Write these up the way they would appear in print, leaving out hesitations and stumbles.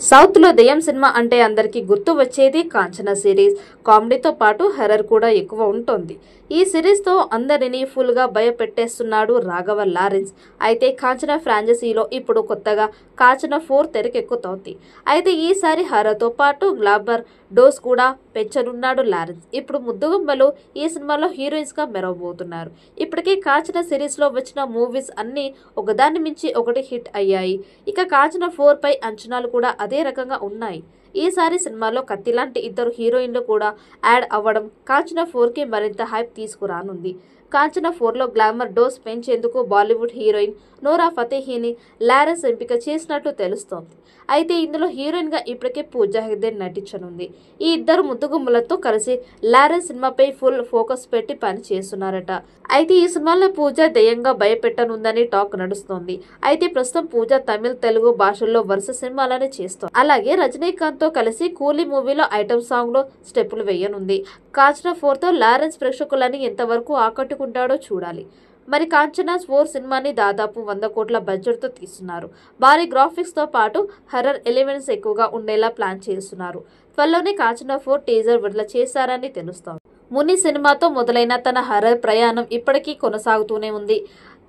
South లో దెయ్యం cinema అంటే అందరికీ గుర్తు వచ్చేది కాంచనా సిరీస్. కామెడీతో పాటు హర్రర్ కూడా ఎక్కువ ఉంటుంది. ఈ సిరీస్ తో అందరినీ ఫుల్ గా భయపెట్టేస్తున్నాడు రాఘవ లారెన్స్. అయితే కాంచనా ఫ్రాంచైజీలో ఇప్పుడు కొత్తగా కాంచనా 4 తెరకెక్కుతోంది. అయితే ఈసారి హర్రర్ తో పాటు గ్లామర్ డోస్ కూడా పెంచనున్నాడు లారెన్స్. ఇప్పుడు ముద్దుగుమ్మలు ఈ సినిమాలో హీరోయిన్స్ గా మెరవబోతున్నారు. ఇప్పటికే కాంచనా సిరీస్ లో వచ్చిన మూవీస్ అన్ని ఒకదాన్ని మించి ఒకటి హిట్ అయ్యాయి. ఇక కాంచనా 4 పై అంచనాలు కూడా అదే రకంగా ఉన్నాయి. ఈసారి సినిమాలో కత్తి లాంటి ఇద్దరు హీరోయిన్లు కూడా యాడ్ అవ్వడం కాంచనా 4కి మరింత హైప్ తీసుకురానుంది. కాంచనా 4లో గ్లామర్ డోస్ పెంచేందుకు బాలీవుడ్ హీరోయిన్ నోరా ఫతేహీని లారెన్స్ ఎంపిక చేసినట్లు తెలుస్తోంది. అయితే ఇందులో హీరోయిన్ గా ఇప్పటికే పూజా హెగ్డే నటించనుంది. ఈ ఇద్దరు ముద్దుగుమ్మలతో కలిసి లారెన్స్ సినిమాపై ఫుల్ ఫోకస్ పెట్టి పని చేస్తున్నారట. అయితే ఈ సినిమాలో పూజ దెయ్యంగా భయపెట్టనుందని టాక్ నడుస్తోంది. అయితే ప్రస్తుతం పూజ తమిళ, తెలుగు భాషల్లో వరుస సినిమాలని చేస్తోంది. అలాగే రజనీకాంత్ తో కలిసి కూలీ మూవీలో ఐటమ్ సాంగ్ లో స్టెప్పులు వేయనుంది. కాంచనా 4తో లారెన్స్ ప్రేక్షకులని ఎంతవరకు ఆకట్టుకుంటాడో చూడాలి. మరి కాంచనా 4 సినిమాని దాదాపు 100 కోట్ల బడ్జెట్ తో తీస్తున్నారు. భారీ గ్రాఫిక్స్ తో పాటు హర్రర్ ఎలిమెంట్స్ ఎక్కువగా ఉండేలా ప్లాన్ చేస్తున్నారు. త్వరలోనే కాంచనా 4 టీజర్ విడుదల చేశారని తెలుస్తోంది. ముని సినిమాతో మొదలైన తన హర్రర్ ప్రయాణం ఇప్పటికీ కొనసాగుతూనే ఉంది.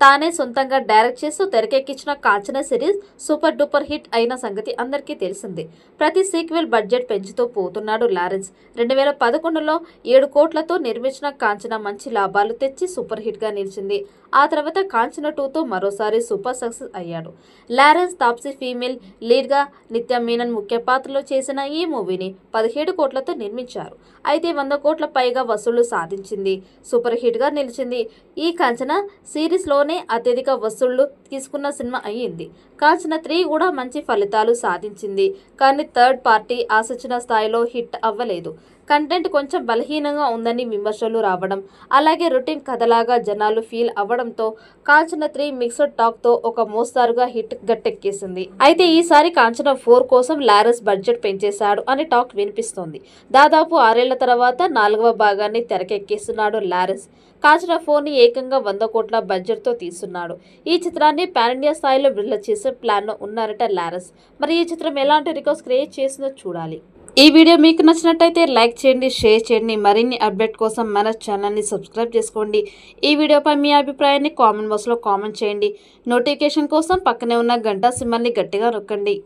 తానే సొంతంగా డైరెక్ట్ చేస్తూ తెరకెక్కించిన Kanchana series super duper hit అయిన సంగతి అందరికీ తెలిసిందే. ప్రతి సీక్వెల్ బడ్జెట్ పెంచుతూ పోతున్నాడు లారెన్స్. 2011లో 7 కోట్లతో నిర్మించిన కాంచనా మంచి లాభాలు తెచ్చి సూపర్ హిట్ గా నిలిచింది. ఆ తర్వాత కాంచనా 2తో మరోసారి సూపర్ సక్సెస్ అయ్యాడు. లారెన్స్ తాప్సీ ఫీమేల్ లీడ్ గా నిత్య మీనన్ ముఖ్య పాత్రలో చేసిన ఈ మూవీని 17 కోట్లతో నిర్మించారు. అయితే 100 కోట్ల పైగా వసూళ్లు సాధించింది. సూపర్ హిట్ గా నిలిచింది. ఈ కాంచనా సిరీస్ లోనే అత్యధిక వసూళ్లు తీసుకున్న సినిమా అయ్యింది. కాంచనా 3 కూడా మంచి ఫలితాలు సాధించింది. కానీ థర్డ్ పార్టీ ఆశించిన స్థాయిలో హిట్ అవ్వలేదు. కంటెంట్ కొంచెం బలహీనంగా ఉందని విమర్శలు రావడం, అలాగే రొటీన్ కథలాగా జనాలు ఫీల్ అవ్వడంతో కాంచనా 3 మిక్స్డ్ టాక్ తో ఒక మోస్తారుగా హిట్ గట్టెక్కేసింది. అయితే ఈసారి కాంచనా 4 కోసం లారెన్స్ బడ్జెట్ పెంచేశాడు అని టాక్ వినిపిస్తోంది. దాదాపు 6 ఏళ్ల తర్వాత 4వ భాగాన్ని తెరకెక్కిస్తున్నాడు లారెన్స్. కాంచనా 4ని ఏకంగా 100 కోట్ల బడ్జెట్ తో తీస్తున్నాడు. ఈ చిత్రాన్ని పాన్ ఇండియా స్థాయిలో విడుదల చేసే ప్లాన్ లో ఉన్నారట లారెన్స్. మరి ఈ చిత్రం ఎలాంటి రికార్డ్స్ క్రియేట్ చేసిందో చూడాలి. ఈ వీడియో మీకు నచ్చినట్టయితే లైక్ చేయండి, షేర్ చేయండి. మరిన్ని అప్డేట్ కోసం మన ఛానల్ని సబ్స్క్రైబ్ చేసుకోండి. ఈ వీడియోపై మీ అభిప్రాయాన్ని కామెంట్ బాక్స్లో కామెంట్ చేయండి. నోటిఫికేషన్ కోసం పక్కనే ఉన్న గంట సింబల్ని గట్టిగా నొక్కండి.